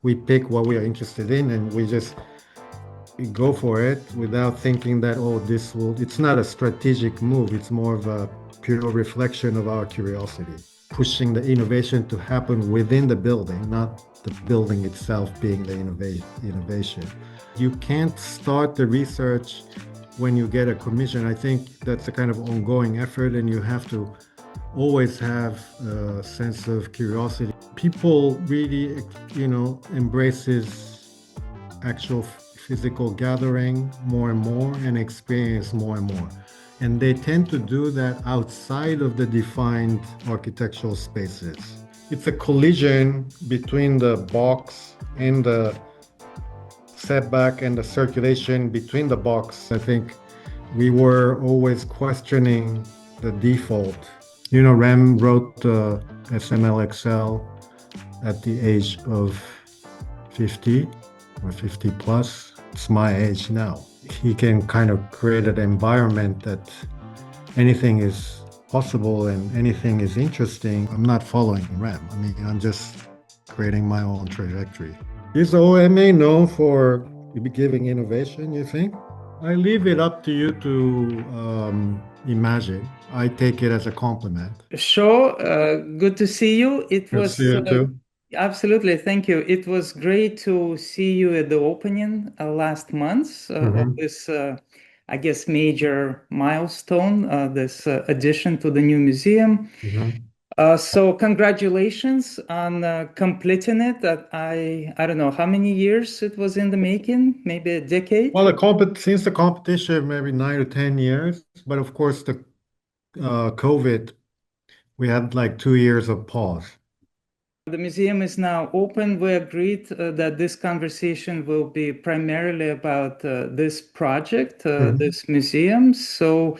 We pick what we are interested in and we just go for it without thinking that, oh, this will, it's not a strategic move. It's more of a pure reflection of our curiosity, pushing the innovation to happen within the building, not the building itself being the innovation. You can't start the research when you get a commission. I think that's a kind of ongoing effort, and you have to always have a sense of curiosity. People really, embraces actual physical gathering more and more and experience more and more. And they tend to do that outside of the defined architectural spaces. It's a collision between the box and the setback and the circulation between the box. I think we were always questioning the default. Rem wrote SML at the age of 50 or 50 plus. It's my age now. He can kind of create an environment that anything is possible and anything is interesting. I'm not following Rem. I mean, I'm just creating my own trajectory. Is OMA known for giving innovation, you think? I leave it up to you to imagine. I take it as a compliment. Sure, good to see you. It Good to see was you too. absolutely, thank you. It was great to see you at the opening last month of Hmm. this, I guess, major milestone, this addition to the new museum. Hmm. So congratulations on completing it. I don't know how many years it was in the making, maybe a decade. Well, since the competition, maybe 9 to 10 years, but of course the COVID, we had like 2 years of pause. The museum is now open. We agreed that this conversation will be primarily about this project, Hmm. this museum. So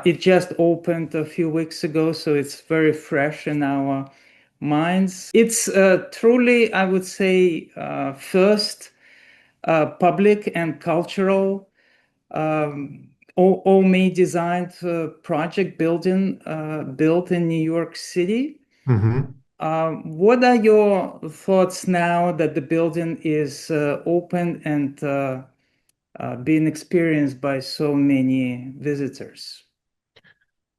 it just opened a few weeks ago, so it's very fresh in our minds. It's truly, I would say, first public and cultural all May designed project building built in New York City. Hmm. What are your thoughts now that the building is open and being experienced by so many visitors?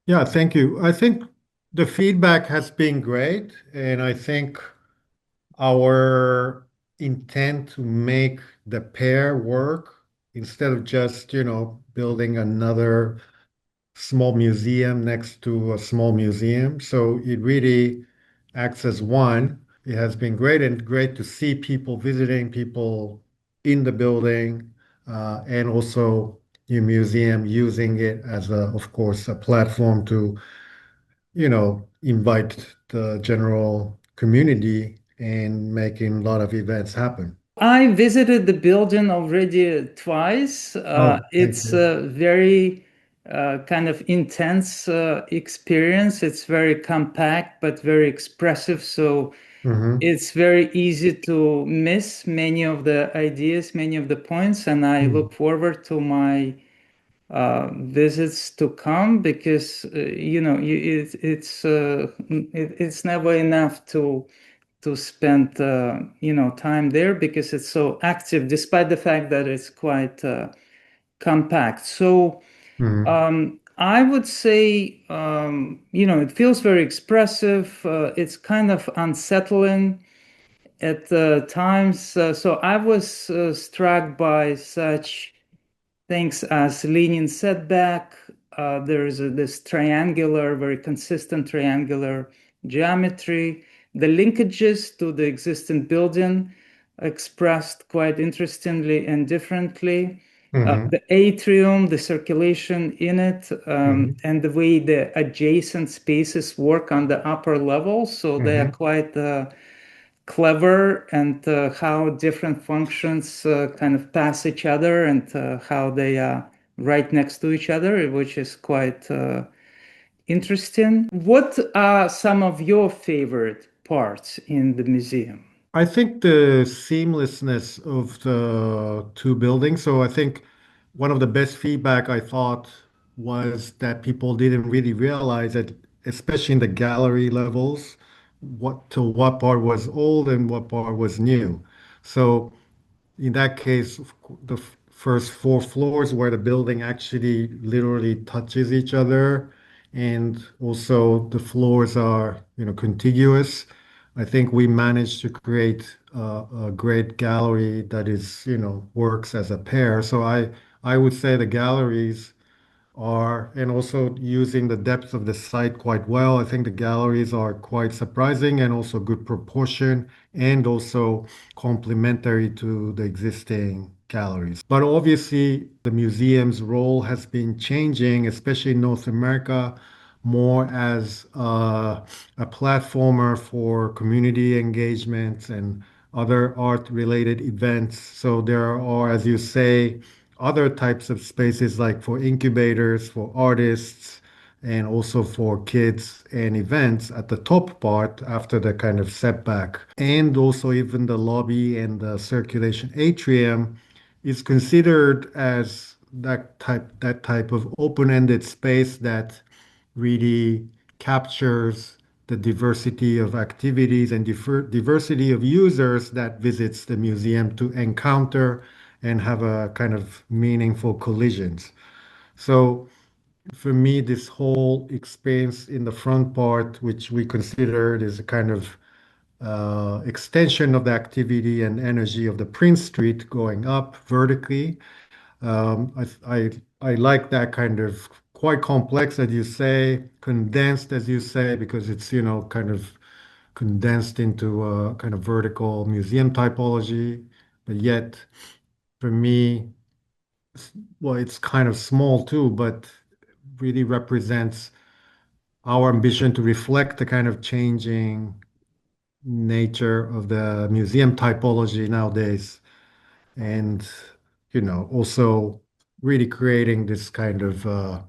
Yeah, thank you. I think the feedback has been great, and I think our intent to make the pair work instead of just, building another small museum next to a small museum. So it really acts as one. It has been great and great to see people visiting, people in the building, and also your museum using it as of course, a platform to, invite the general community and making a lot of events happen. I visited the building already twice. Oh, thank It's you. a very kind of intense experience. It's very compact but very expressive. So Hmm. it's very easy to miss many of the ideas, many of the points, and I look forward to my visits to come because it's never enough to spend time there because it's so active, despite the fact that it's quite compact. So Hmm. I would say it feels very expressive. It's kind of unsettling at times. So I was struck by such things as linear setback. There's this triangular, very consistent triangular geometry. The linkages to the existing building expressed quite interestingly and differently. Hmm. The atrium, the circulation in it, Hmm. and the way the adjacent spaces work on the upper level. So they are Hmm. quite clever and how different functions kind of pass each other and how they are right next to each other, which is quite interesting. What are some of your favorite parts in the museum? I think the seamlessness of the two buildings. So I think one of the best feedback I thought was that people didn't really realize that, especially in the gallery levels, what part was old and what part was new. So in that case, the first four floors where the building actually literally touches each other, and also the floors are, contiguous. I think we managed to create a great gallery that is, works as a pair. So I would say the galleries are, and also using the depth of the site quite well. I think the galleries are quite surprising and also good proportion and also complementary to the existing galleries. But obviously, the museum's role has been changing, especially in North America, more as a platformer for community engagement and other art-related events. So there are, as you say, other types of spaces like for incubators, for artists, and also for kids and events at the top part after the kind of setback. And also even the lobby and the circulation atrium is considered as that type of open-ended space that really captures the diversity of activities and diversity of users that visits the museum to encounter and have a kind of meaningful collisions. So for me, this whole experience in the front part, which we considered is a kind of extension of the activity and energy of the Prince Street going up vertically. I like that kind of quite complex, as you say, condensed, as you say, because it's, kind of condensed into a kind of vertical museum typology. But yet, for me, well, it's kind of small too, but really represents our ambition to reflect the kind of changing nature of the museum typology nowadays. And, also really creating this kind of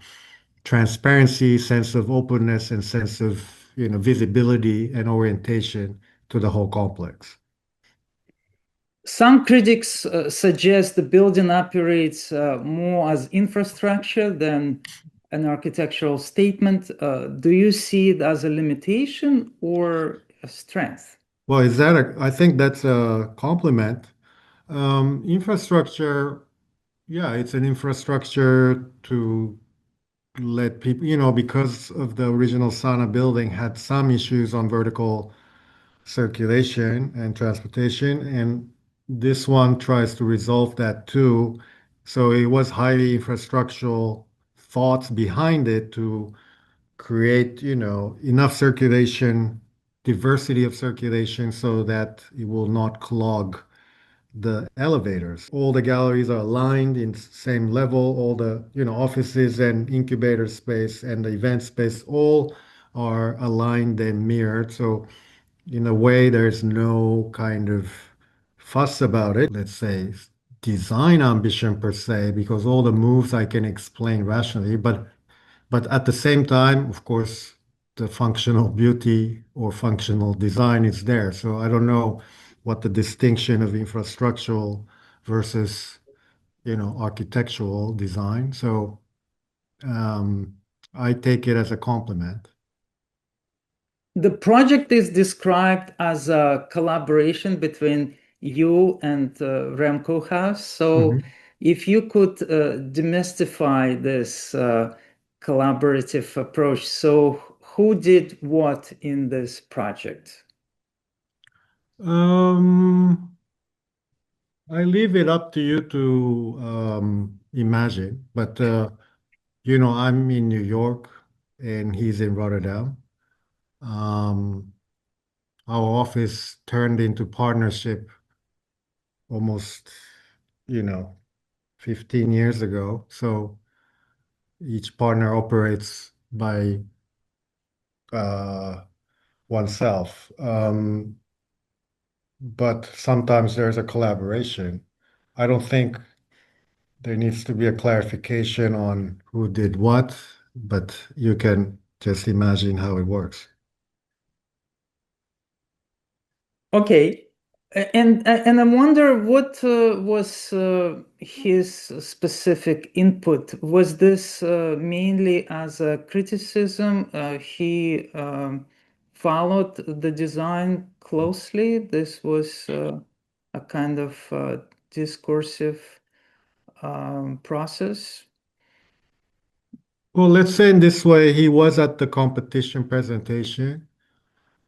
transparency, sense of openness, and sense of, visibility and orientation to the whole complex. Some critics suggest the building operates more as infrastructure than an architectural statement. Do you see it as a limitation or a strength? Well, I think that's a compliment. Infrastructure, yeah, it's an infrastructure to let people, because of the original SANAA building had some issues on vertical circulation and transportation, and this one tries to resolve that too. So it was highly infrastructural thoughts behind it to create, enough circulation, diversity of circulation so that it will not clog the elevators. All the galleries are aligned in same level, all the, offices and incubator space and the event space all are aligned and mirrored. So in a way, there's no kind of fuss about it, let's say, design ambition per se, because all the moves I can explain rationally, but at the same time, of course, the functional beauty or functional design is there. So I don't know what the distinction of infrastructural versus, architectural design. So um, I take it as a compliment. The project is described as a collaboration between you and Rem Koolhaas. So, Mhm. if you could demystify this collaborative approach, so who did what in this project? Um, I leave it up to you to imagine, but I'm in New York and he's in Rotterdam. Um, our office turned into partnership almost, you know, 15 years ago. So each partner operates by uh, oneself. But sometimes there's a collaboration. I don't think there needs to be a clarification on who did what, but you can just imagine how it works. Okay. And I wonder what was his specific input. Was this mainly as a criticism? He followed the design closely. This was a kind of discursive process. Well, let's say in this way, he was at the competition presentation.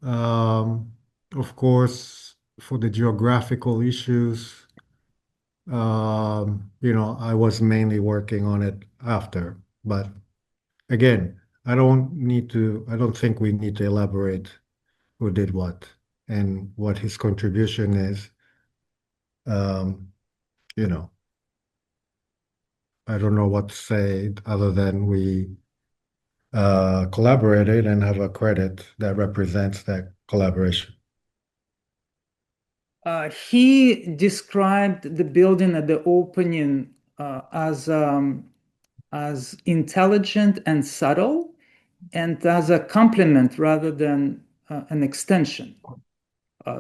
Um, of course, for the geographical issues, I was mainly working on it after. But again, I don't think we need to elaborate who did what and what his contribution is. Um, you know, I don't know what to say other than we collaborated and have a credit that represents that collaboration. He described the building at the opening as intelligent and subtle, and as a complement rather than an extension.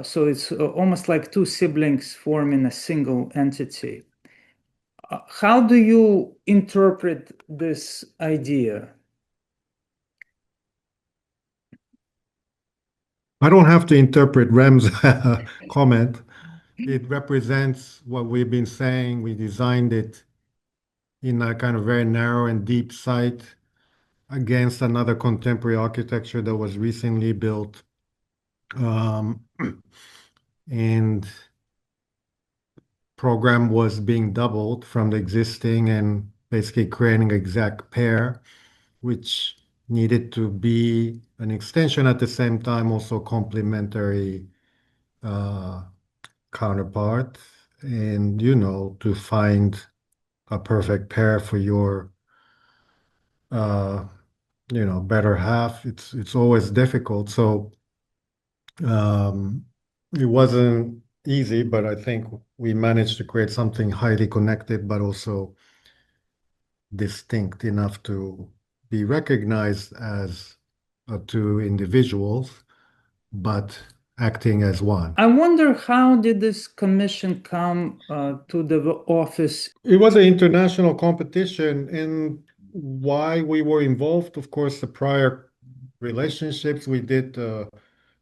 So it's almost like two siblings forming a single entity. How do you interpret this idea? I don't have to interpret Rem's comment. It represents what we've been saying. We designed it in a kind of very narrow and deep site against another contemporary architecture that was recently built. Um, and program was being doubled from the existing and basically creating an exact pair, which needed to be an extension at the same time, also complementary uh, counterpart. And, to find a perfect pair for your, uh, better half, it's always difficult. So um, it wasn't easy, but I think we managed to create something highly connected, but also distinct enough to be recognized as two individuals, but acting as one. I wonder, how did this commission come to the office? It was an international competition, and why we were involved, of course, the prior relationships. We did the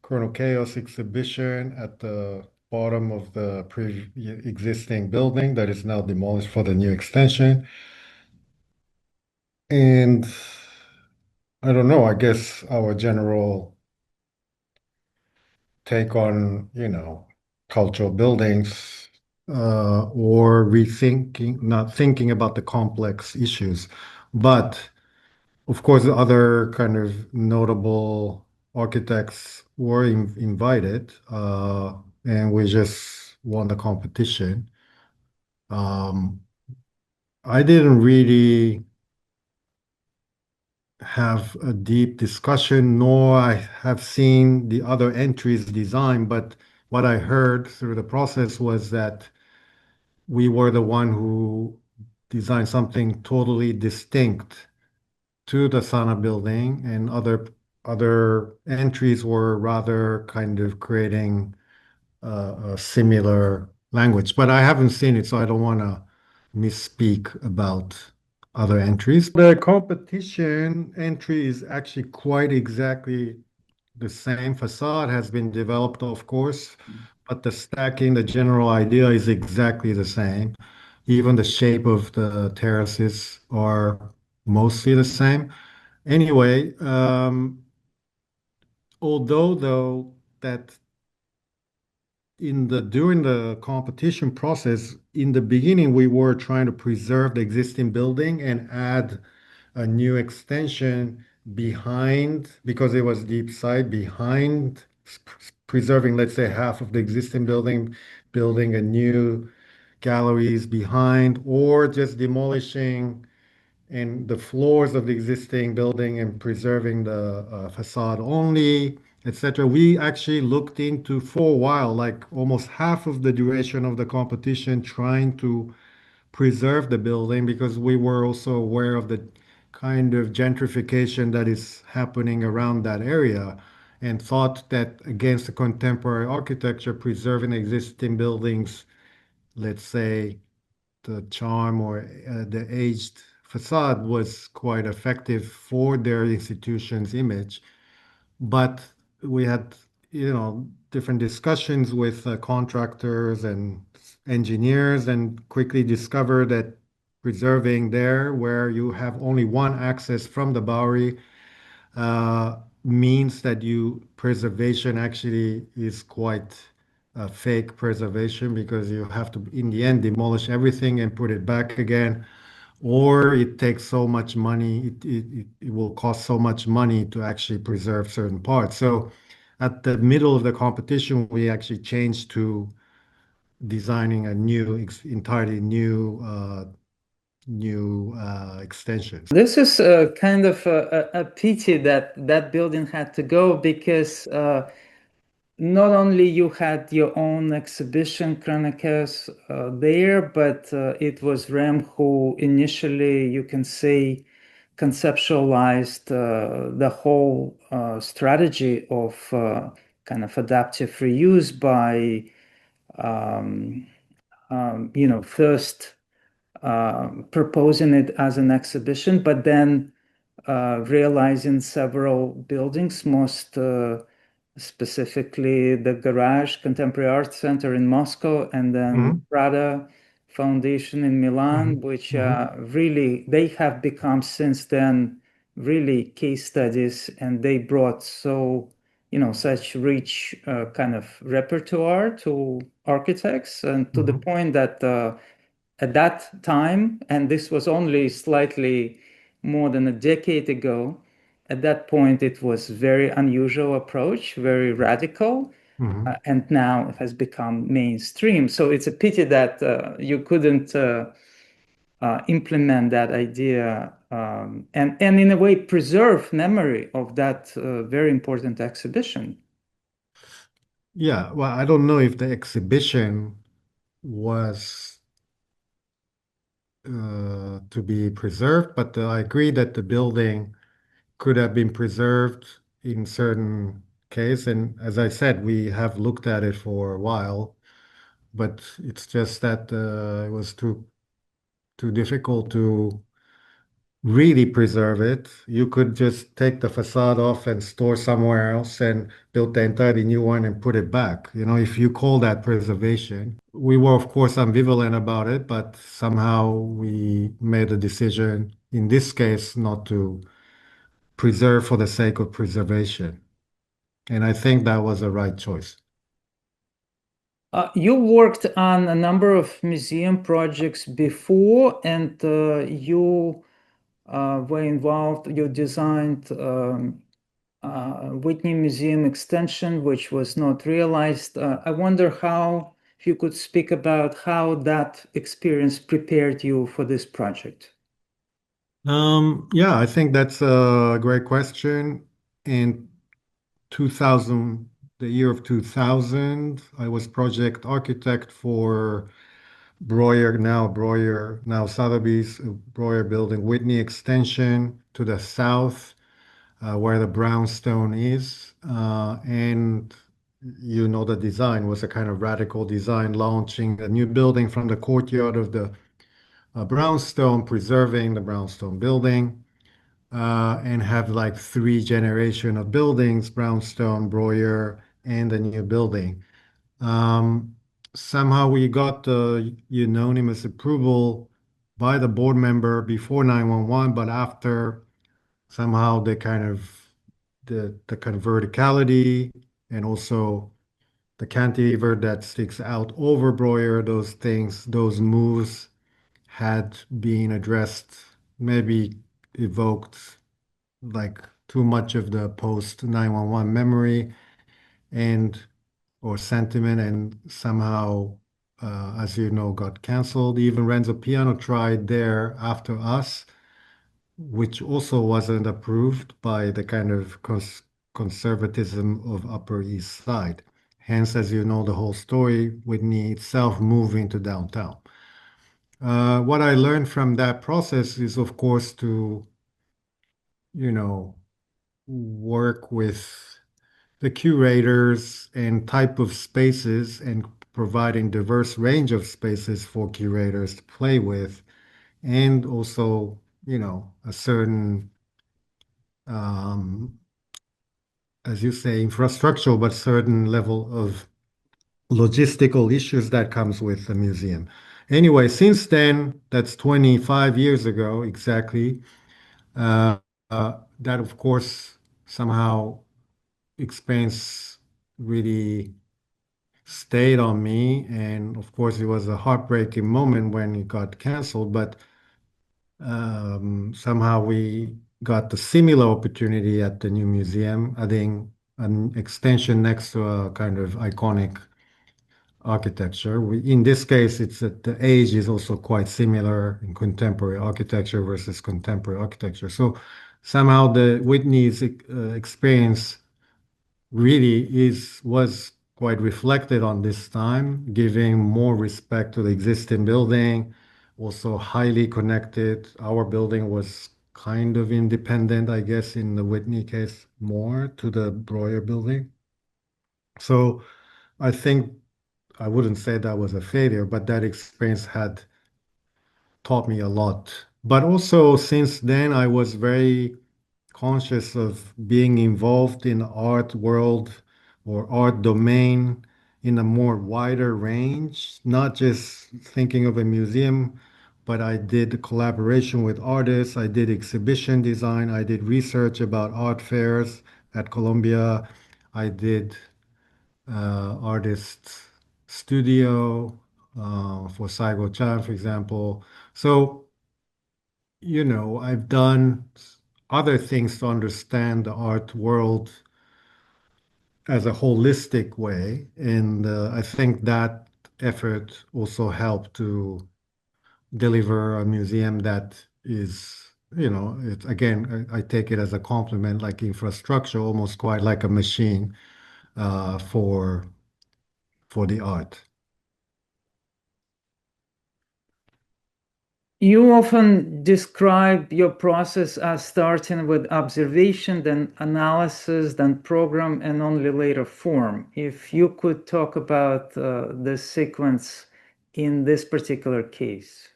Cronocaos exhibition at the bottom of the pre-existing building that is now demolished for the new extension. And I don't know, I guess our general take on, cultural buildings, or not thinking about the complex issues. But of course, other kind of notable architects were invited, and we just won the competition. Um, I didn't really have a deep discussion, nor I have seen the other entries design, but what I heard through the process was that we were the one who designed something totally distinct to the SANAA building, and other entries were rather kind of creating a similar language. But I haven't seen it, so I don't want to misspeak about other entries. The competition entry is actually quite exactly the same. Facade has been developed, of course, but the stacking, the general idea is exactly the same. Even the shape of the terraces are mostly the same. Anyway, although though that during the competition process, in the beginning, we were trying to preserve the existing building and add a new extension behind because it was deep side behind, preserving, let's say, half of the existing building, building a new galleries behind, or just demolishing in the floors of the existing building and preserving the facade only, etc. We actually looked into for a while, like almost half of the duration of the competition, trying to preserve the building because we were also aware of the kind of gentrification that is happening around that area and thought that against the contemporary architecture, preserving existing buildings, let's say, the charm or the aged facade was quite effective for their institution's image. But we had, different discussions with contractors and engineers, and quickly discovered that preserving there, where you have only one access from the Bowery, means that you preservation actually is quite fake preservation, because you have to, in the end, demolish everything and put it back again, or it takes so much money, it will cost so much money to actually preserve certain parts. So at the middle of the competition, we actually changed to designing a entirely new extensions. This is kind of a pity that that building had to go because not only you had your own exhibition, Cronocaos, there, but it was Rem who initially, you can say, conceptualized the whole strategy of kind of adaptive reuse by, um, first proposing it as an exhibition, but then realizing several buildings, most specifically the Garage Contemporary Art Center in Moscow, and then Mhm, Prada Foundation in Milan, mhm, which mhm, really they have become since then really case studies, and they brought such rich kind of repertoire to architects, and to the mhm. point that at that time, and this was only slightly more than a decade ago, at that point it was very unusual approach, very radical, Mhm. and now it has become mainstream. So it's a pity that you couldn't implement that idea, and in a way preserve memory of that very important exhibition. Yeah, well, I don't know if the exhibition was to be preserved, but I agree that the building could have been preserved in certain case. And as I said, we have looked at it for a while, but it's just that it was too difficult to really preserve it. You could just take the facade off and store somewhere else and build the entirely new one and put it back. If you call that preservation. We were, of course, ambivalent about it, but somehow we made a decision in this case not to preserve for the sake of preservation. And I think that was the right choice. You worked on a number of museum projects before, and you were involved. You designed Whitney Museum extension, which was not realized. I wonder how, if you could speak about how that experience prepared you for this project. Yeah, I think that's a great question. In 2000, the year of 2000, I was project architect for Breuer, now Sotheby's Breuer building, Whitney extension to the south, where the brownstone is. And the design was a kind of radical design, launching a new building from the courtyard of the brownstone, preserving the brownstone building, and have like three generation of buildings, brownstone, Breuer, and the new building. Um, Somehow we got the unanimous approval by the board member before 911, but after, somehow the kind of verticality, and also the cantilever that sticks out over Breuer, those things, those moves had been addressed, maybe evoked like too much of the post 911 memory and or sentiment, and somehow, as you know, got canceled. Even Renzo Piano tried there after us, which also wasn't approved by the kind of conservatism of Upper East Side. Hence, as you know, the whole story, Whitney itself moving to downtown. What I learned from that process is, of course, to, you know, work with the curators and type of spaces, and providing diverse range of spaces for curators to play with, and also, a certain um, as you say, infrastructural, but certain level of logistical issues that comes with the museum. Anyway, since then, that's 25 years ago exactly. Uh, that of course somehow experience really stayed on me, and of course it was a heartbreaking moment when it got canceled. But somehow we got the similar opportunity at the new museum, adding an extension next to a kind of iconic architecture. In this case, it's that the age is also quite similar in contemporary architecture versus contemporary architecture. So somehow the Whitney's experience really is was quite reflected on this time, giving more respect to the existing building, also highly connected. Our building was kind of independent, I guess, in the Whitney case, more to the Breuer building. So I think I wouldn't say that was a failure, but that experience had taught me a lot. But also since then, I was very conscious of being involved in the art world or art domain in a more wider range, not just thinking of a museum, but I did collaboration with artists, I did exhibition design, I did research about art fairs at Columbia, I did artist studio for Saigo Chan, for example. So, I've done other things to understand the art world as a holistic way. And I think that effort also helped to deliver a museum that is, it's again, I take it as a compliment, like infrastructure, almost quite like a machine for the art. You often describe your process as starting with observation, then analysis, then program, and only later form. If you could talk about the sequence in this particular case.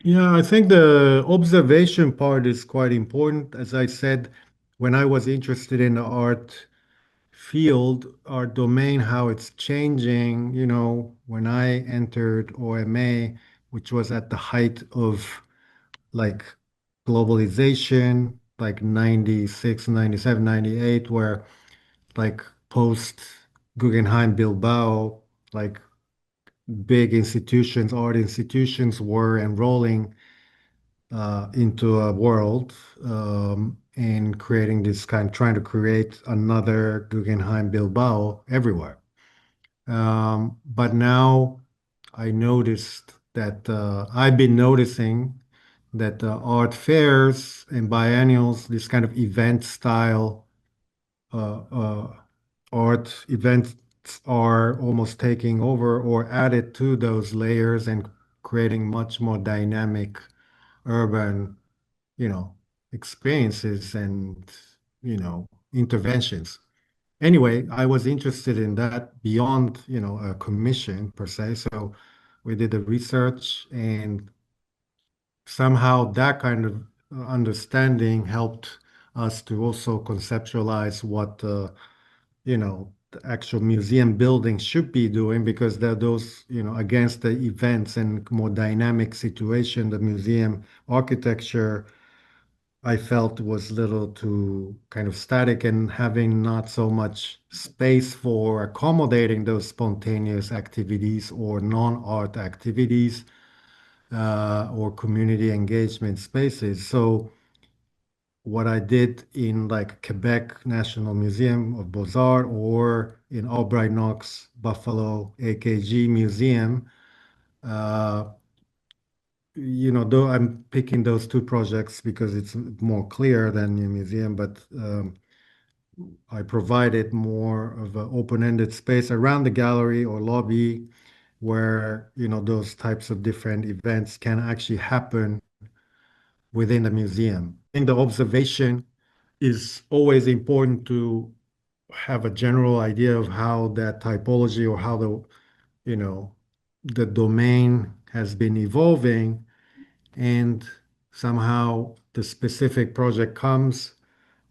Yeah, I think the observation part is quite important. As I said, when I was interested in the art field, art domain, how it's changing, when I entered OMA, which was at the height of like globalization, like 96, 97, 98, where like post Guggenheim Bilbao, like big institutions, art institutions were enrolling into a world and creating this kind, trying to create another Guggenheim Bilbao everywhere. But now I noticed that I've been noticing that art fairs and biennials, this kind of event style art events are almost taking over or added to those layers and creating much more dynamic urban you know, experiences and, interventions. Anyway, I was interested in that beyond, a commission per se. So we did the research and somehow that kind of understanding helped us to also conceptualize what, the actual museum building should be doing because they're those, against the events and more dynamic situation, the museum architecture I felt was little too kind of static and having not so much space for accommodating those spontaneous activities or non-art activities or community engagement spaces. So what I did in like Quebec National Museum of Beaux-Arts or in Albright Knox Buffalo AKG Museum, uh, though I'm picking those two projects because it's more clear than the museum, but I provided more of an open-ended space around the gallery or lobby where, those types of different events can actually happen within the museum. I think the observation is always important to have a general idea of how that typology or how you know, the domain has been evolving and somehow the specific project comes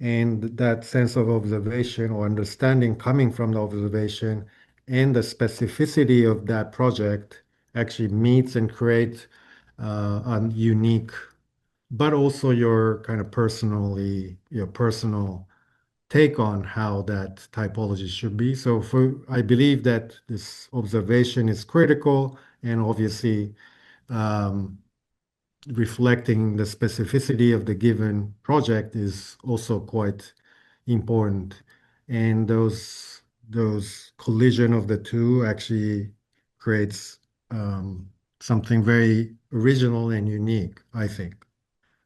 And that sense of observation or understanding coming from the observation and the specificity of that project actually meets and create a unique, but also your personal take on how that typology should be. So I believe that this observation is critical and obviously um, reflecting the specificity of the given project is also quite important. And those collision of the two actually creates um, something very original and unique, I think.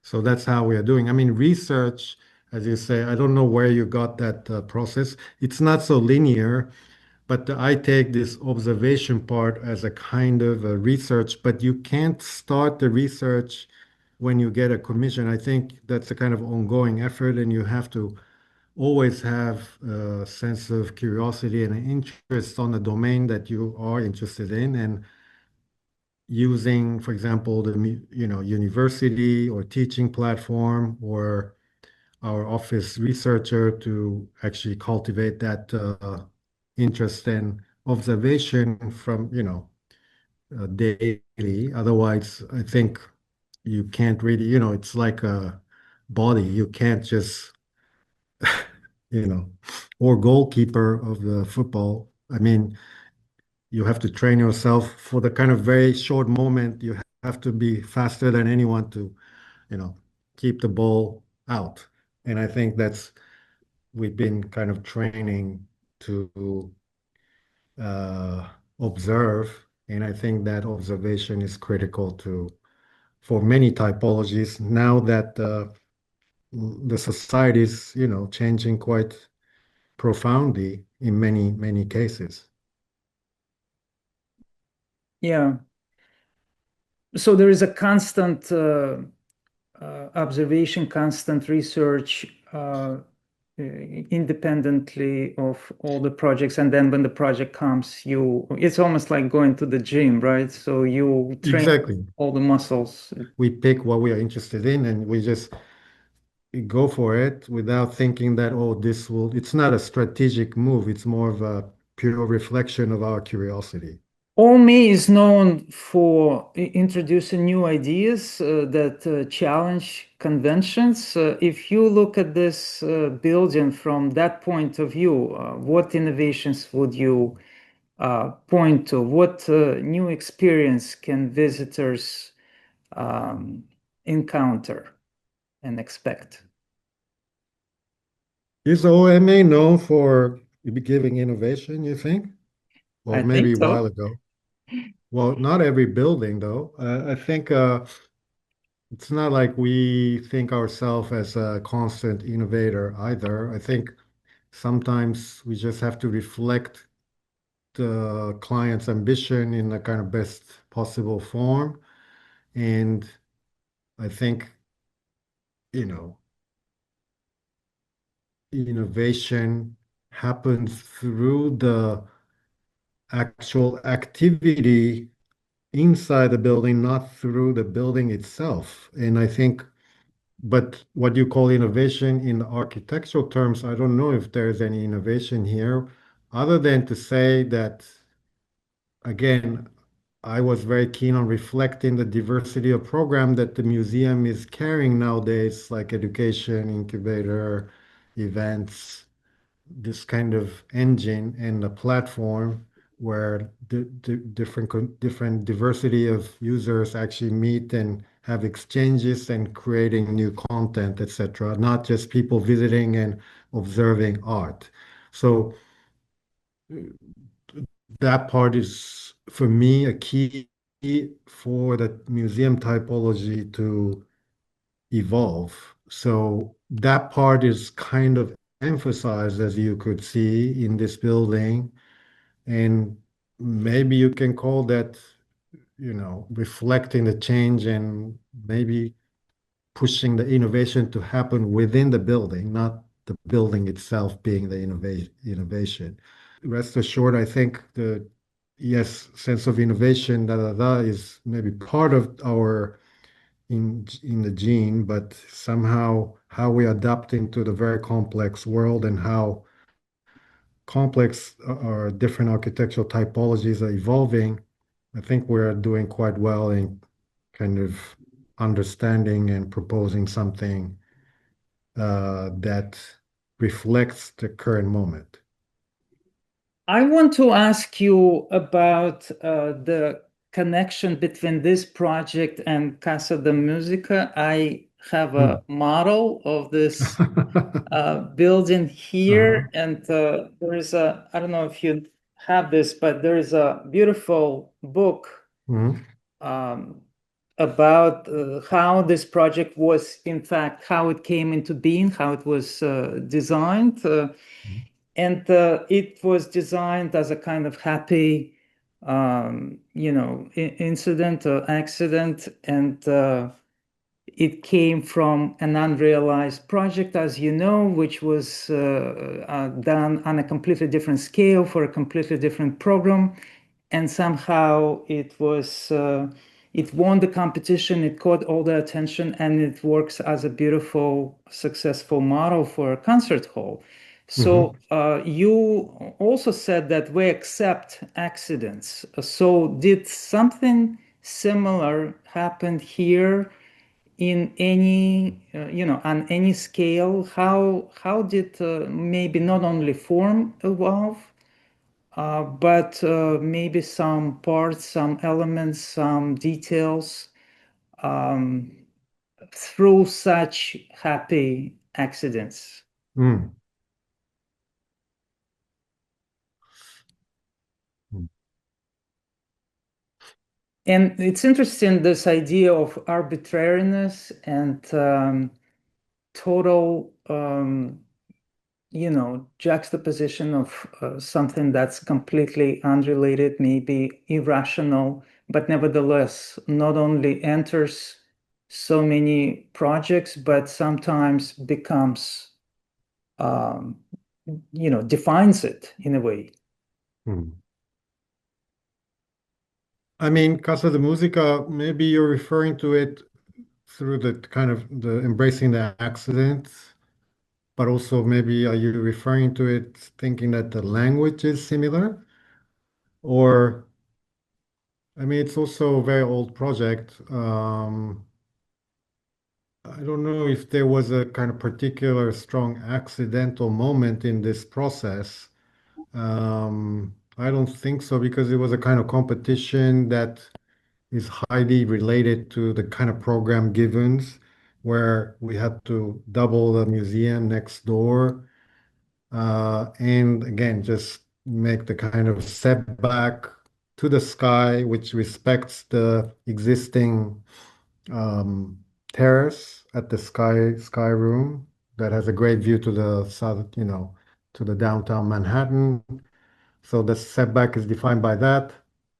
So that's how we are doing. I mean, research, as you say, I don't know where you got that process. It's not so linear, but I take this observation part as a kind of a research, but you can't start the research when you get a commission. I think that's a kind of ongoing effort, and you have to always have a sense of curiosity and an interest on the domain that you are interested in, and using, for example, university or teaching platform or our office researcher to actually cultivate that interest and observation from, daily. Otherwise, I think you can't really, it's like a body. You can't just, you know, or goalkeeper of the football. I mean, you have to train yourself for the kind of very short moment. You have to be faster than anyone to, you know, keep the ball out. And I think we've been kind of training to uh, observe. And I think that observation is critical for many typologies now that the society is, changing quite profoundly in many, many cases. Yeah. So there is a constant observation, constant research independently of all the projects. And then when the project comes, it's almost like going to the gym, right? So you train Exactly. all the muscles. We pick what we are interested in and we just go for it without thinking that, oh, it's not a strategic move. It's more of a pure reflection of our curiosity. OMI is known for introducing new ideas that challenge conventions. If you look at this building from that point of view, what innovations would you point to? What new experience can visitors um, encounter and expect? Is OMA known for giving innovation, you think? Or I think maybe a so. while ago? Well, not every building, though. I think it's not like we think ourselves as a constant innovator either. I think sometimes we just have to reflect the client's ambition in the kind of best possible form. And I think, you know, innovation happens through the actual activity inside the building, not through the building itself. And I think, but what you call innovation in the architectural terms, I don't know if there's any innovation here, other than to say that, again, I was very keen on reflecting the diversity of program that the museum is carrying nowadays, like education, incubator, events, this kind of engine and a platform where the different diversity of users actually meet and have exchanges and creating new content, etc. Not just people visiting and observing art. So that part is for me a key for the museum typology to evolve. So that part is kind of emphasized, as you could see in this building. And maybe you can call that, reflecting the change and maybe pushing the innovation to happen within the building, not the building itself being the innovation. Rest assured, I think the yes, sense of innovation, is maybe part of our in the gene, but somehow how we adapt into the very complex world and how complex or different architectural typologies are evolving, I think we're doing quite well in kind of understanding and proposing something that reflects the current moment. I want to ask you about the connection between this project and Casa de Musica. I have Hmm. a model of this building here, Uh-huh. and there is a, I don't know if you have this, but there is a beautiful book Mhm. um, about how this project was, in fact, how it came into being, how it was designed. And it was designed as a kind of happy, incident or accident. And it came from an unrealized project, as you know, which was done on a completely different scale for a completely different program. And somehow it won the competition, it caught all the attention, and it works as a beautiful, successful model for a concert hall. So Mhm. you also said that we accept accidents. So did something similar happen here in any, on any scale? How did maybe not only form evolve, but maybe some parts, some elements, some details um, through such happy accidents? Mm. Mm. And it's interesting, this idea of arbitrariness and total, juxtaposition of something that's completely unrelated, maybe irrational, but nevertheless not only enters so many projects, but sometimes becomes, um, defines it in a way. Mm. I mean, Casa de Musica, maybe you're referring to it through the kind of the embracing the accident, but also maybe are you referring to it thinking that the language is similar? Or, I mean, it's also a very old project. I don't know if there was a kind of particular strong accidental moment in this process. I don't think so because it was a kind of competition that is highly related to the kind of program givens where we had to double the museum next door. And again, just make the kind of setback to the sky, which respects the existing um, terrace at the sky room that has a great view to the south, to the downtown Manhattan. So the setback is defined by that.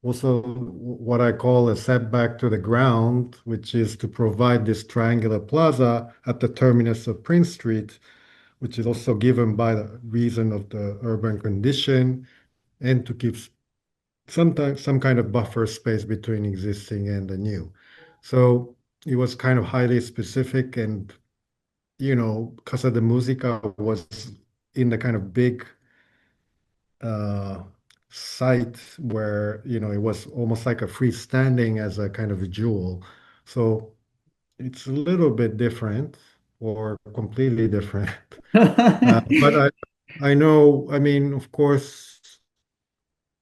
Also, what I call a setback to the ground, which is to provide this triangular plaza at the terminus of Prince Street, which is also given by the reason of the urban condition, and to keep sometimes some kind of buffer space between existing and the new. So it was kind of highly specific, and Casa de Musica was in the kind of big uh, site where it was almost like a freestanding as a kind of a jewel. So it's a little bit different or completely different. But I know, I mean, of course,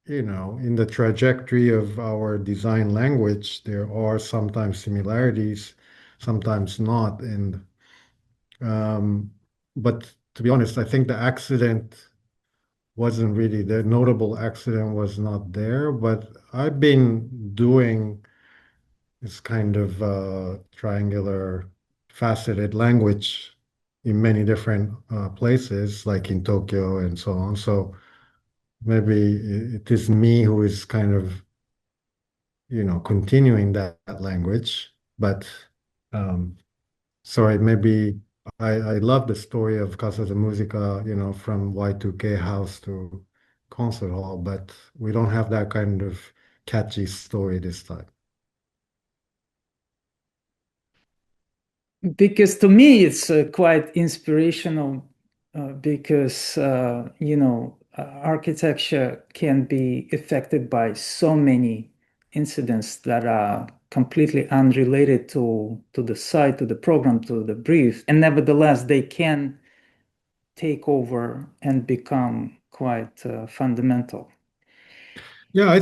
in the trajectory of our design language, there are sometimes similarities, sometimes not. And but to be honest, I think the accident wasn't really the notable accident was not there, but I've been doing this kind of triangular faceted language in many different places, like in Tokyo and so on. So maybe it is me who is kind of, continuing that language. But um, sorry, maybe I love the story of Casa de Musica, from Y2K house to concert hall, but we don't have that kind of catchy story this time. Because to me it's quite inspirational because architecture can be affected by so many incidents that are completely unrelated to the site, to the program, to the brief, and nevertheless they can take over and become quite fundamental. Yeah,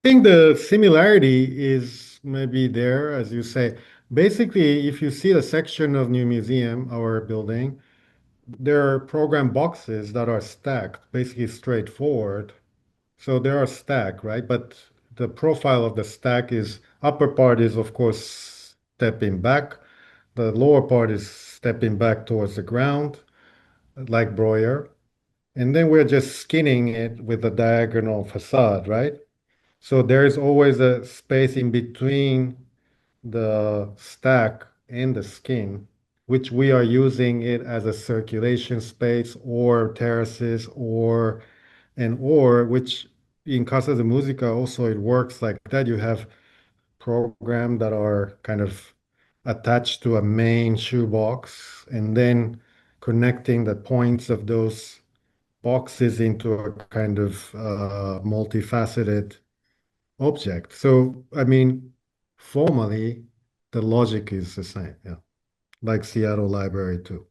think the similarity is maybe there, as you say. Basically, if you see the section of New Museum, our building, there are program boxes that are stacked, basically straightforward. So they are stacked, right? But the profile of the stack is upper part is, of course, stepping back. The lower part is stepping back towards the ground, like Breuer. And then we're just skinning it with a diagonal facade, right? So there's always a space in between the stack and the skin, which we are using it as a circulation space or terraces or which in Casa de Musica also it works like that. You have programs that are kind of attached to a main shoebox and then connecting the points of those boxes into a kind of multifaceted object. So, I mean, formally, the logic is the same, yeah, like Seattle Library too.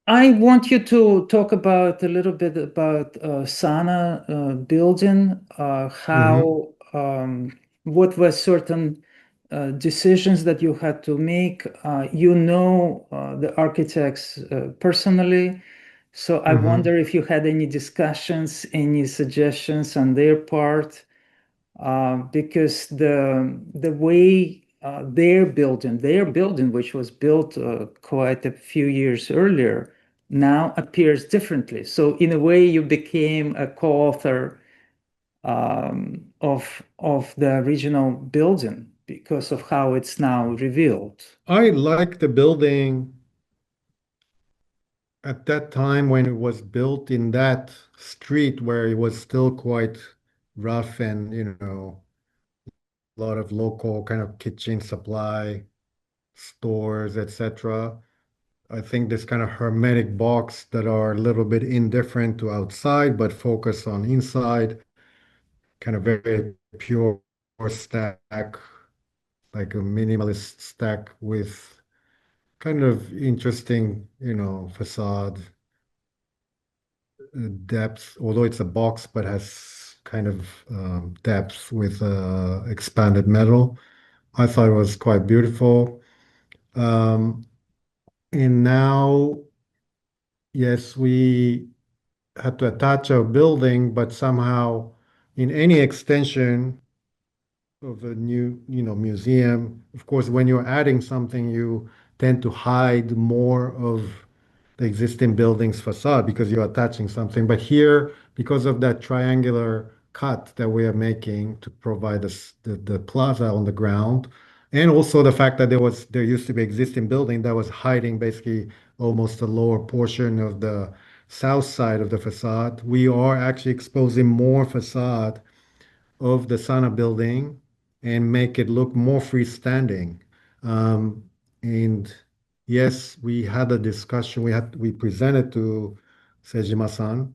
I want you to talk about a little bit about SANAA building, Hmm. how what were certain decisions that you had to make. The architects personally, so I Hmm. wonder if you had any discussions, any suggestions on their part because the way their building, which was built quite a few years earlier, now appears differently. So in a way, you became a co-author of the original building because of how it's now revealed. I like the building at that time when it was built in that street where it was still quite rough and, a lot of local kind of kitchen supply stores, etc. I think this kind of hermetic box that are a little bit indifferent to outside but focus on inside, kind of very pure stack, like a minimalist stack with kind of interesting, facade depth, although it's a box, but has kind of depth with expanded metal. I thought it was quite beautiful. Um, and now, yes, we had to attach a building, but somehow in any extension of a new, museum, of course, when you're adding something, you tend to hide more of the existing building's facade because you're attaching something. But here, because of that triangular cut that we are making to provide us the plaza on the ground, and also the fact that there used to be existing building that was hiding basically almost the lower portion of the south side of the facade, we are actually exposing more facade of the SANAA building and make it look more freestanding. Um, and yes, we had a discussion. We presented to Sejima-san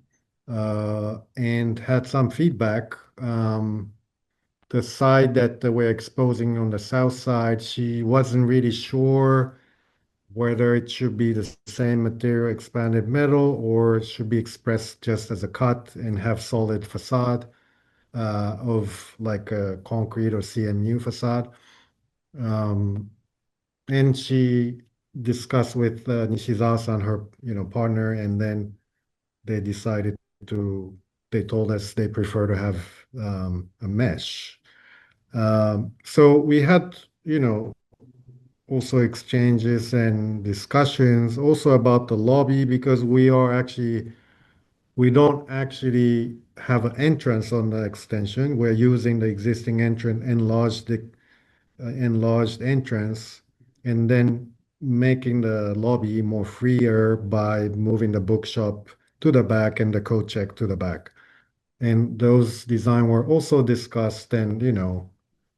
and had some feedback. The side that we're exposing on the south side, she wasn't really sure whether it should be the same material, expanded metal, or it should be expressed just as a cut and have solid facade of like a concrete or CMU facade. Um, and she discussed with Nishizawa-san, her partner, and then they decided to. They told us they prefer to have a mesh. So we had also exchanges and discussions also about the lobby because we don't actually have an entrance on the extension. We're using the existing entrance, enlarged entrance, and then making the lobby more freer by moving the bookshop to the back and the coat check to the back. And those design were also discussed and,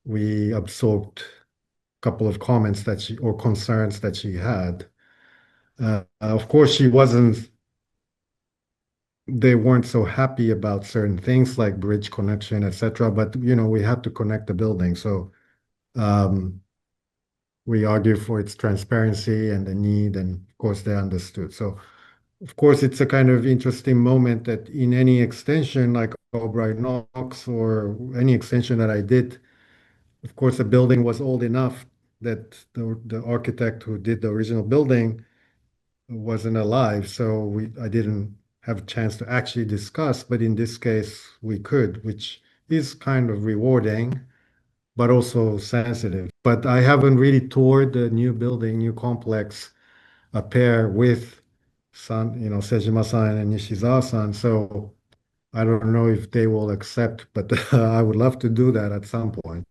we absorbed couple of comments that she or concerns that she had. Of course, she wasn't. They weren't so happy about certain things like bridge connection, etc. But we had to connect the building, so um, we argue for its transparency and the need, and of course they understood. So of course it's a kind of interesting moment that in any extension like Albright Knox or any extension that I did, of course the building was old enough that the architect who did the original building wasn't alive, so I didn't have a chance to actually discuss, but in this case we could, which is kind of rewarding but also sensitive. But I haven't really toured the new building, new complex, a pair with Sejima-san and Nishizawa-san. So I don't know if they will accept, but I would love to do that at some point.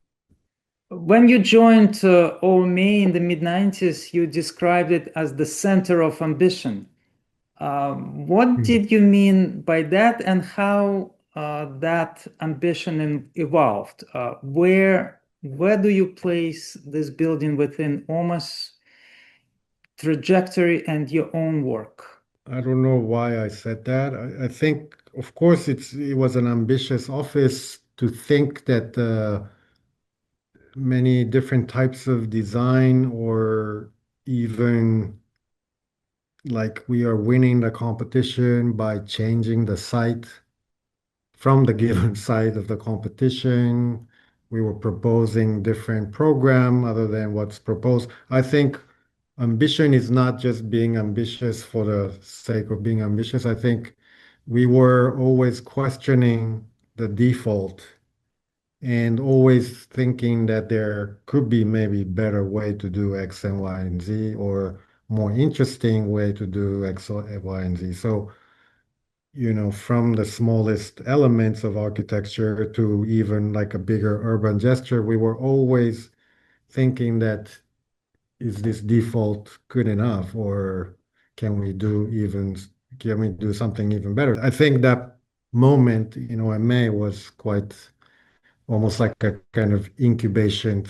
When you joined OMA in the mid-90s, you described it as the center of ambition. What Hmm. did you mean by that, and how that ambition evolved? Where do you place this building within OMA's trajectory and your own work? I don't know why I said that. I think, of course, it was an ambitious office to think that many different types of design or even like we are winning the competition by changing the site from the given side of the competition. We were proposing different program other than what's proposed. I think ambition is not just being ambitious for the sake of being ambitious. I think we were always questioning the default and always thinking that there could be maybe better way to do X and Y and Z or more interesting way to do X, Y, and Z. So from the smallest elements of architecture to even like a bigger urban gesture, we were always thinking that is this default good enough, or can we do even can we do something even better? I think that moment in OMA was quite almost like a kind of incubation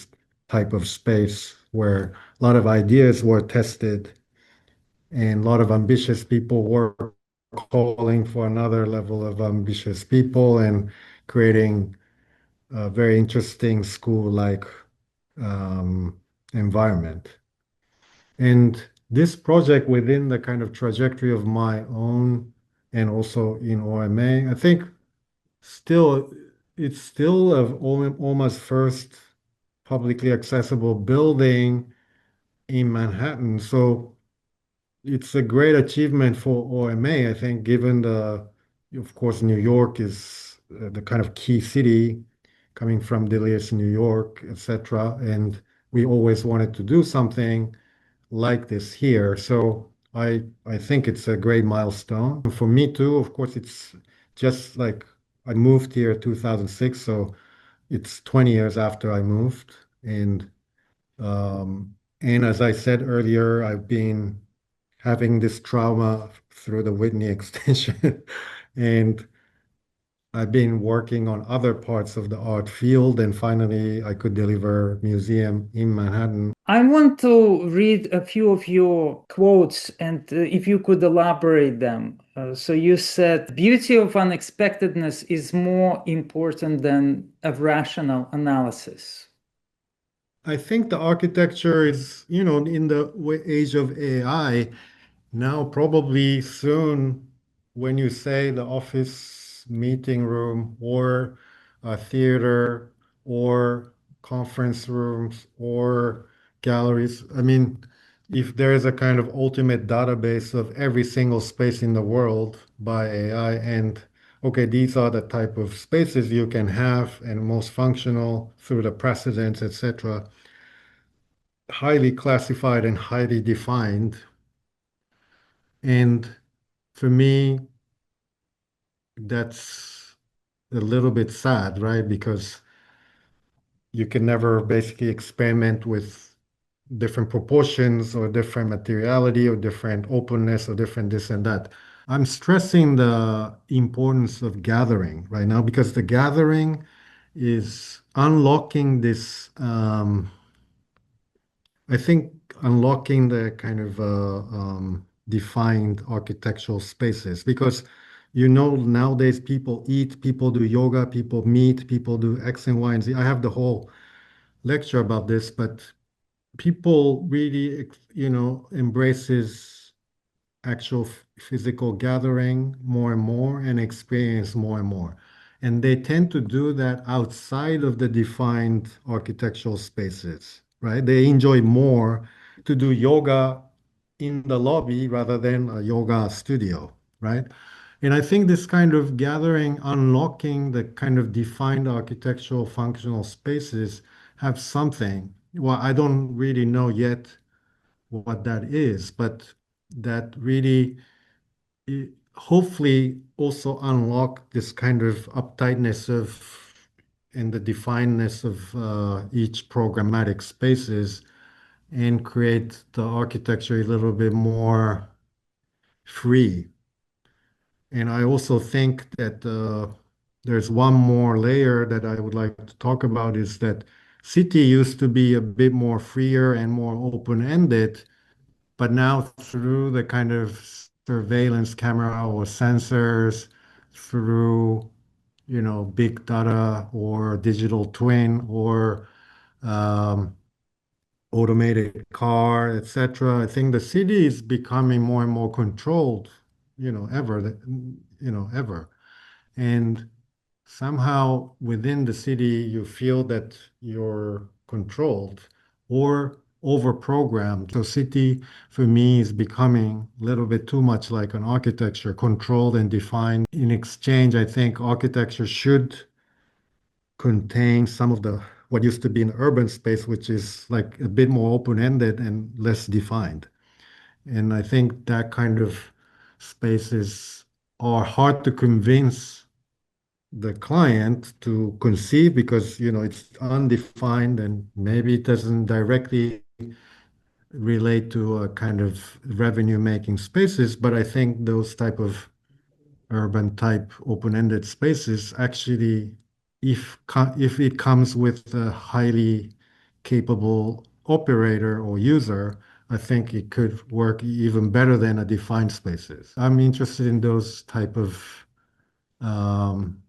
type of space where a lot of ideas were tested and a lot of ambitious people were calling for another level of ambitious people and creating a very interesting school-like um, environment. And this project within the kind of trajectory of my own and also in OMA, I think still it's still of almost first publicly accessible building in Manhattan. So it's a great achievement for OMA, I think, given of course, New York is the kind of key city coming from Delius, New York, etc. And we always wanted to do something like this here. So I think it's a great milestone. For me too, of course, it's just like I moved here 2006, so it's 20 years after I moved. Um, and as I said earlier, I've been having this trauma through the Whitney extension. And I've been working on other parts of the art field, and finally I could deliver museum in Manhattan. I want to read a few of your quotes, and if you could elaborate them. So you said, beauty of unexpectedness is more important than a rational analysis. I think the architecture is, in the age of AI, now probably soon when you say the office meeting room or a theater or conference rooms or galleries, I mean, if there is a kind of ultimate database of every single space in the world by AI and okay, these are the type of spaces you can have and most functional through the precedents, etc., highly classified and highly defined. And for me, that's a little bit sad, right? Because you can never basically experiment with different proportions or different materiality or different openness or different this and that. I'm stressing the importance of gathering right now because the gathering is unlocking this I think unlocking the kind of defined architectural spaces because nowadays people eat, people do yoga, people meet, people do X and Y and Z. I have the whole lecture about this, but people really, embraces actual physical gathering more and more and experience more and more. And they tend to do that outside of the defined architectural spaces, right? They enjoy more to do yoga in the lobby rather than a yoga studio, right? And I think this kind of gathering, unlocking the kind of defined architectural functional spaces have something. Well, I don't really know yet what that is, but that really hopefully also unlock this kind of uptightness of and the definedness of each programmatic spaces and create the architecture a little bit more free. And I also think that there's one more layer that I would like to talk about is that city used to be a bit more freer and more open-ended. But now through the kind of surveillance camera or sensors, through, big data or digital twin or um, automated car, etc., I think the city is becoming more and more controlled, ever. And somehow within the city, you feel that you're controlled or over-programmed. So city for me is becoming a little bit too much like an architecture, controlled and defined. In exchange, I think architecture should contain some of the what used to be an urban space, which is like a bit more open-ended and less defined. And I think that kind of spaces are hard to convince the client to conceive because it's undefined and maybe it doesn't directly relate to a kind of revenue making spaces, but I think those type of urban type open-ended spaces actually if it comes with a highly capable operator or user, I think it could work even better than a defined spaces. I'm interested in those type of um,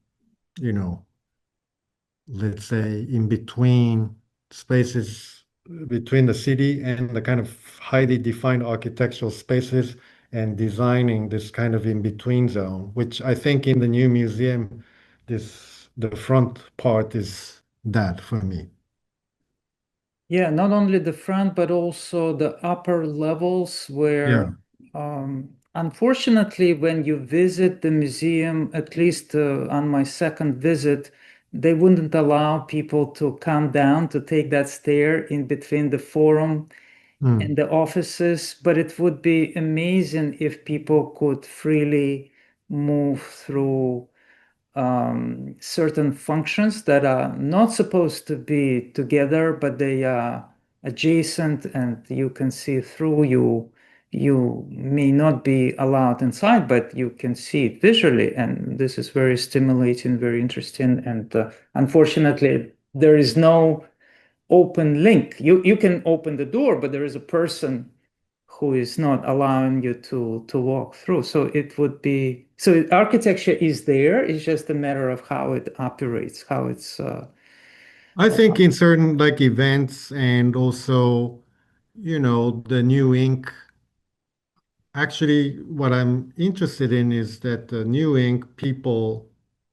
you know let's say, in between spaces between the city and the kind of highly defined architectural spaces and designing this kind of in-between zone, which I think in the new museum, the front part is that for me. Yeah, not only the front, but also the upper levels where, Yeah. unfortunately, when you visit the museum, at least on my second visit, they wouldn't allow people to come down to take that stair in between the forum and Mm. the offices. But it would be amazing if people could freely move through certain functions that are not supposed to be together, but they are adjacent and you can see through you. You may not be allowed inside, but you can see it visually. And this is very stimulating, very interesting. And unfortunately, there is no open link. You can open the door, but there is a person who is not allowing you to walk through. So it would be so architecture is there. It's just a matter of how it operates, how it's I uh, think in certain like events and also, the new ink. Actually, what I'm interested in is that the New Ink people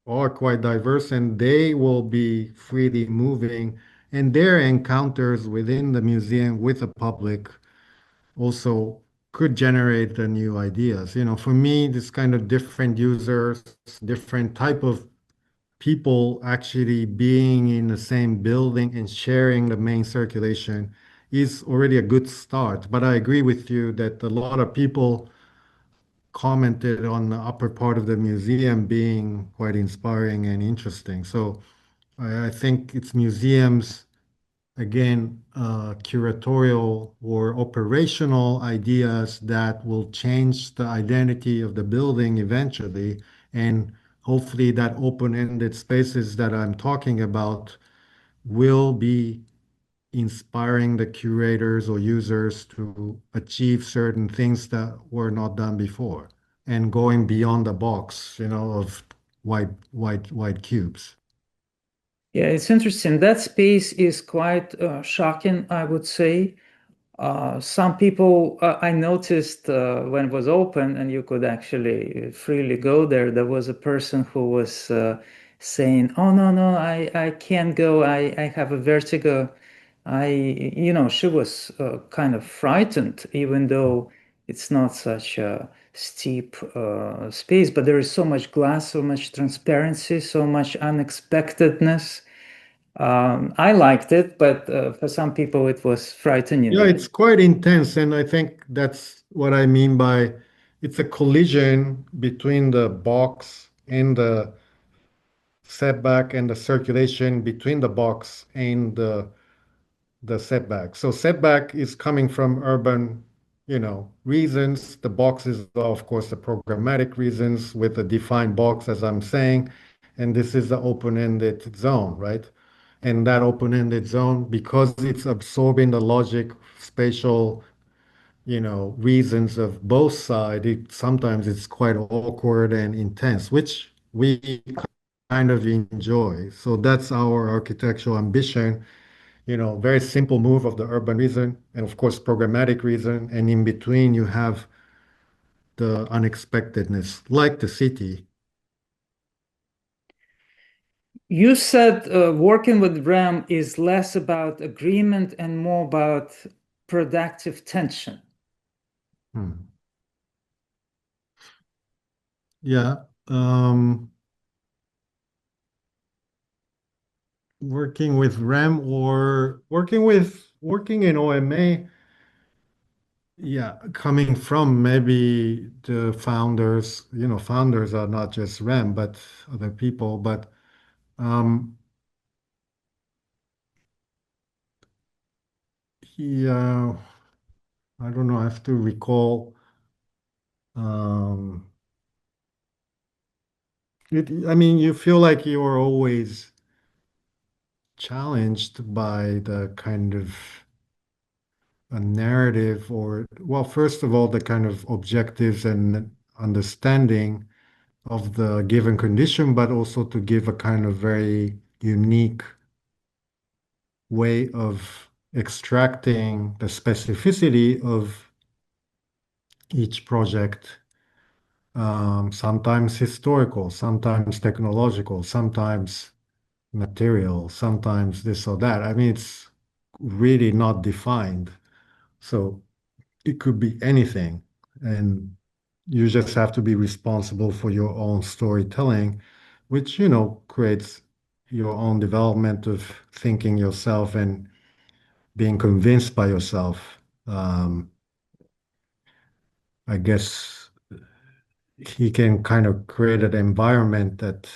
are quite diverse and they will be freely moving, and their encounters within the museum with the public also could generate the new ideas. For me, this kind of different users, different type of people actually being in the same building and sharing the main circulation is already a good start. But I agree with you that a lot of people commented on the upper part of the museum being quite inspiring and interesting. So I think it's museums, again, curatorial or operational ideas that will change the identity of the building eventually. And hopefully that open-ended spaces that I'm talking about will be inspiring the curators or users to achieve certain things that were not done before and going beyond the box, of white cubes. Yeah, it's interesting. That space is quite shocking, I would say. Some people, I noticed when it was open and you could actually freely go there, there was a person who was saying, "Oh, no, no, I can't go. I have a vertigo." She was kind of frightened, even though it's not such a steep space, but there is so much glass, so much transparency, so much unexpectedness. I liked it, but for some people it was frightening Yeah, even. it's quite intense, and I think that's what I mean by it's a collision between the box and the setback and the circulation between the box and the setback. So setback is coming from urban, reasons. The box is, of course, the programmatic reasons with a defined box, as I'm saying, and this is the open-ended zone, right? And that open-ended zone, because it's absorbing the logic, spatial, reasons of both sides, sometimes it's quite awkward and intense, which we kind of enjoy. So that's our architectural ambition, very simple move of the urban reason and of course programmatic reason. And in between you have the unexpectedness, like the city. You said working with Rem is less about agreement and more about productive tension. Hmm. Yeah. Working with REM or working in OMA, yeah, coming from maybe the founders, founders are not just REM, but other people. But um, yeah, I don't know. I have to recall. Um, I mean, you feel like you are always challenged by the kind of a narrative, or, well, first of all, the kind of objectives and understanding of the given condition, but also to give a kind of very unique way of extracting the specificity of each project, sometimes historical, sometimes technological, sometimes material, sometimes this or that. I mean, it's really not defined. So it could be anything. And you just have to be responsible for your own storytelling, which, creates your own development of thinking yourself and being convinced by yourself. I guess he can kind of create an environment that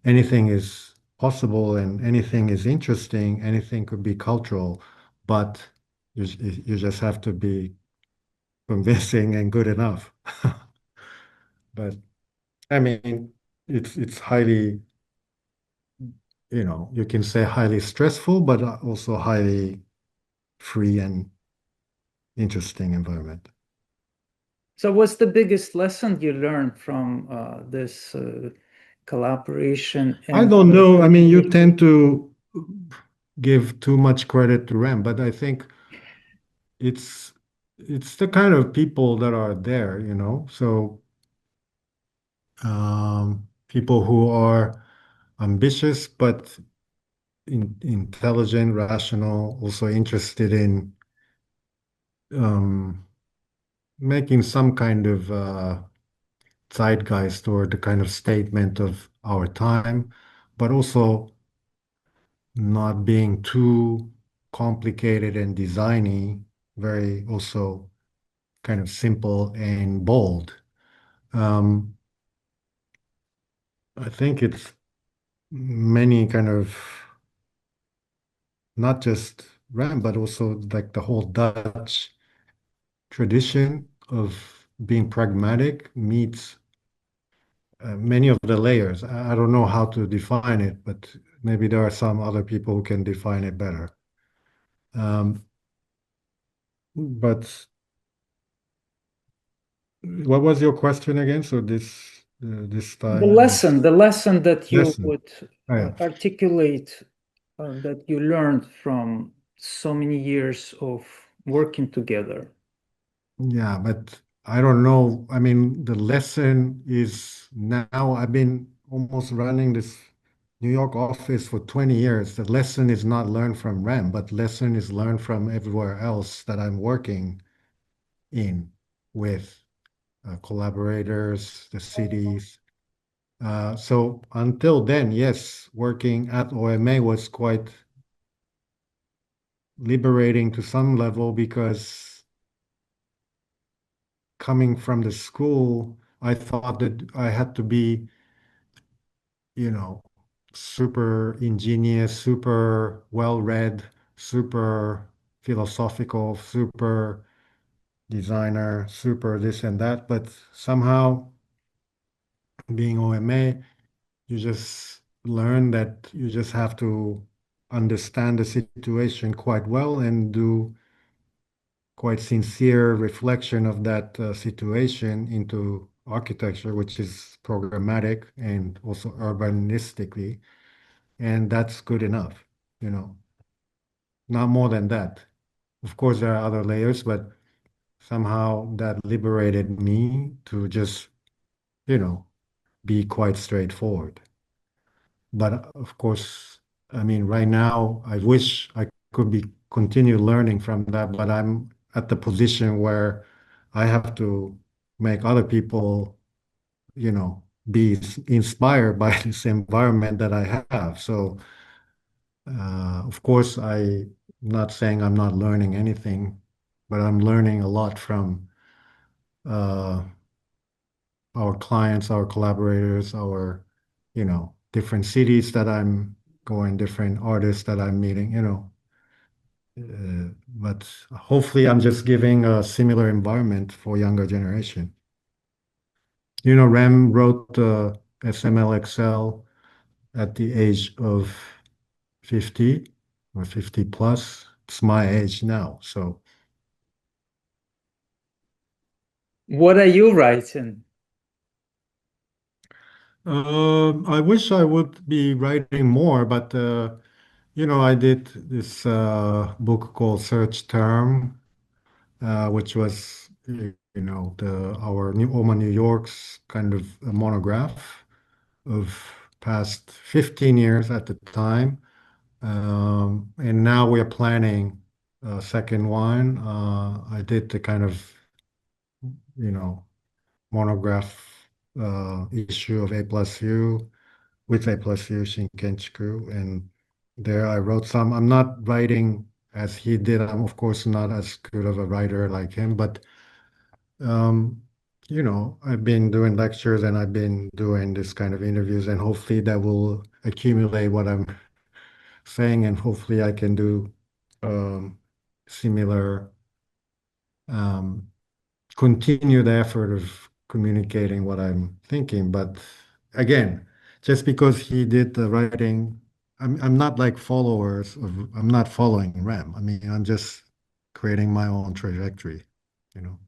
anything is possible and anything is interesting, anything could be cultural, but you just have to be convincing and good enough. But I mean, it's highly, you can say highly stressful, but also highly free and interesting environment. So, what's the biggest lesson you learned from this collaboration I and don't know. I mean, you tend to give too much credit to Ram, but I think it's it's the kind of people that are there, So people who are ambitious but intelligent, rational, also interested in um, making some kind of zeitgeist or the kind of statement of our time, but also not being too complicated and designy, very also kind of simple and bold. Um, I think it's many kind of not just Ram, but also like the whole Dutch tradition of being pragmatic meets many of the layers. I don't know how to define it, but maybe there are some other people who can define it better. Um, but what was your question again? So this style of The lesson that you lesson. would Oh, yeah. articulate that you learned from so many years of working together. Yeah, but I don't know. I mean, the lesson is now I've been almost running this New York office for 20 years. The lesson is not learned from REM, but lesson is learned from everywhere else that I'm working in with collaborators, the cities. So until then, yes, working at OMA was quite liberating to some level because coming from the school, I thought that I had to be, you know, super ingenious, super well-read, super philosophical, super designer, super this and that. But somehow, being OMA, you just learn that you just have to understand the situation quite well and do quite sincere reflection of that situation into architecture, which is programmatic and also urbanistically, and that's good enough, you know, not more than that. Of course, there are other layers, but somehow that liberated me to just, you know, be quite straightforward. But of course, I mean, right now, I wish I could be continue learning from that, but I'm at the position where I have to make other people, you know, be inspired by this environment that I have. So, of course, I'm not saying I'm not learning anything, but I'm learning a lot from uh, our clients, our collaborators, our, you know, different cities that I'm going, different artists that I'm meeting, you know. But hopefully I'm just giving a similar environment for younger generation. You know, Rem wrote SML at the age of 50 or 50 plus. It's my age now. So What are you writing? I wish I would be writing more, but you know, I did this book called Search Term, which was, you know, the our New Oma New York's kind of a monograph of past 15 years at the time. And now we are planning a second one. I did the kind of, you know, monograph issue of A plus U with A plus U Shinkenchiku. And there I wrote some. I'm not writing as he did. I'm, of course, not as good of a writer like him, but um, you know, I've been doing lectures and I've been doing this kind of interviews, and hopefully that will accumulate what I'm saying, and hopefully I can do similar, um, continue the effort of communicating what I'm thinking. But again, just because he did the writing, I'm not like followers of, I'm not following Rem. I mean, I'm just creating my own trajectory, you know.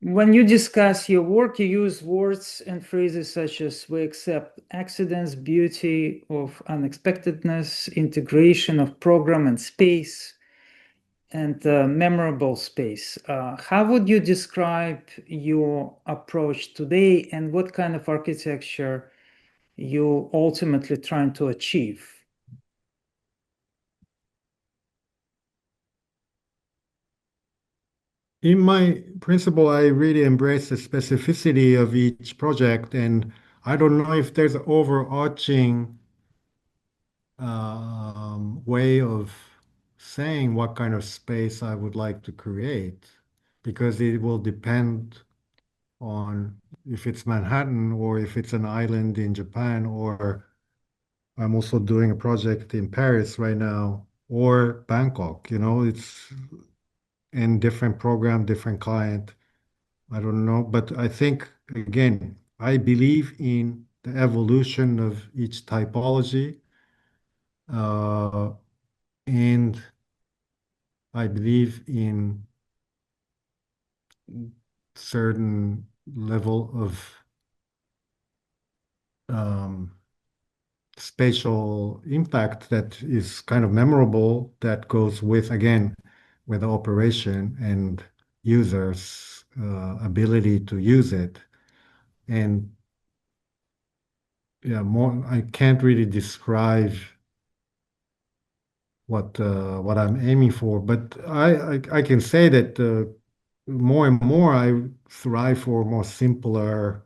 When you discuss your work, you use words and phrases such as we accept accidents, beauty of unexpectedness, integration of program and space, and memorable space. How would you describe your approach today and what kind of architecture you ultimately trying to achieve? In my principle, I really embrace the specificity of each project, and I don't know if there's an overarching way of saying what kind of space I would like to create, because it will depend on if it's Manhattan or if it's an island in Japan, or I'm also doing a project in Paris right now, or Bangkok. You know, it's in different program, different client. I don't know, but I think again, I believe in the evolution of each typology. Uh, And I believe in certain level of um, spatial impact that is kind of memorable that goes with, again, with the operation and users' ability to use it. And yeah, more, I can't really describe what I'm aiming for, but I can say that more and more I thrive for more simpler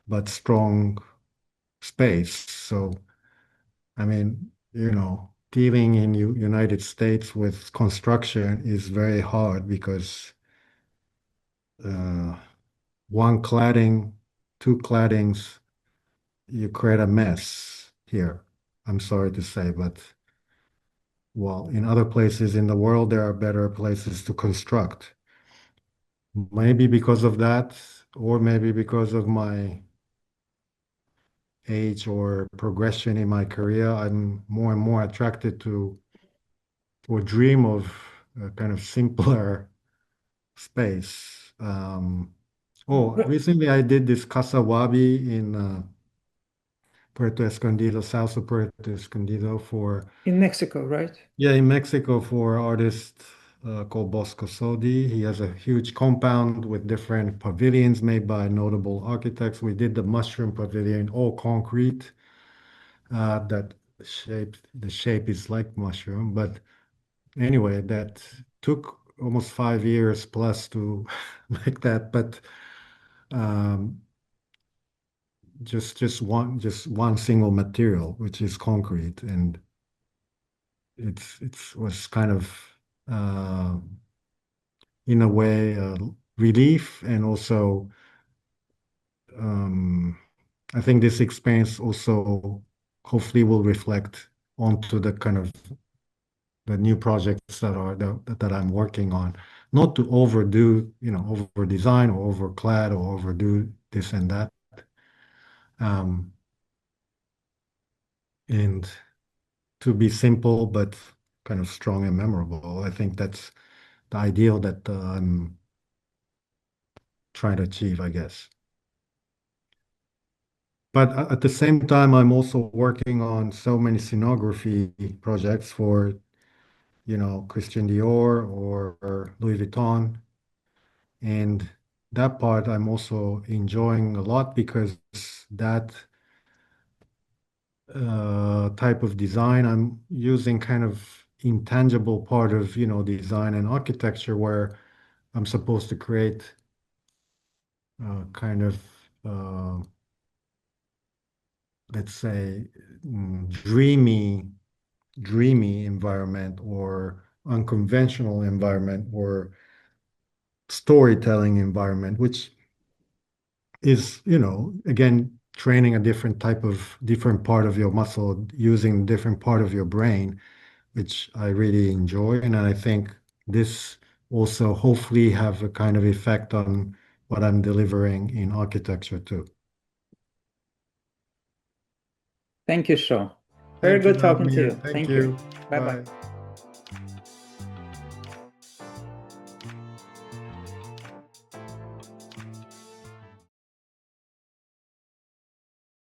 but strong space. So I mean, dealing in United States with construction is very hard because uh, one cladding, two claddings, you create a mess here. I'm sorry to say, but well, in other places in the world, there are better places to construct. Maybe because of that, or maybe because of my age or progression in my career, I'm more and more attracted to or dream of a kind of simpler space. Recently I did this Casa in Puerto Escondido, south of Puerto Escondido for, In Mexico, right? yeah, in Mexico for artist called Bosco Sodi. He has a huge compound with different pavilions made by notable architects. We did the mushroom pavilion, all concrete. That the shape is like mushroom, but anyway, that took almost 5 years plus to make that, but um, just one single material, which is concrete, and it's was kind of uh, in a way relief, and also um, I think this experience also hopefully will reflect onto the kind of the new projects that I'm working on. Not to overdo, over design or overclad or overdo this and that. Um, and to be simple but kind of strong and memorable. I think that's the ideal that I'm trying to achieve, I guess. But at the same time, I'm also working on so many scenography projects for, Christian Dior or Louis Vuitton. And that part I'm also enjoying a lot because that type of design, I'm using kind of intangible part of, design and architecture where I'm supposed to create kind of, uh, let's say, dreamy environment or unconventional environment or storytelling environment, which is, again, training a different part of your muscle, using different part of your brain, which I really enjoy. And I think this also hopefully have a kind of effect on what I'm delivering in architecture too. Thank you, Shaw. Very Thank you, good talking to Vladimir. you. Thank Thank you. you. Bye bye. Bye.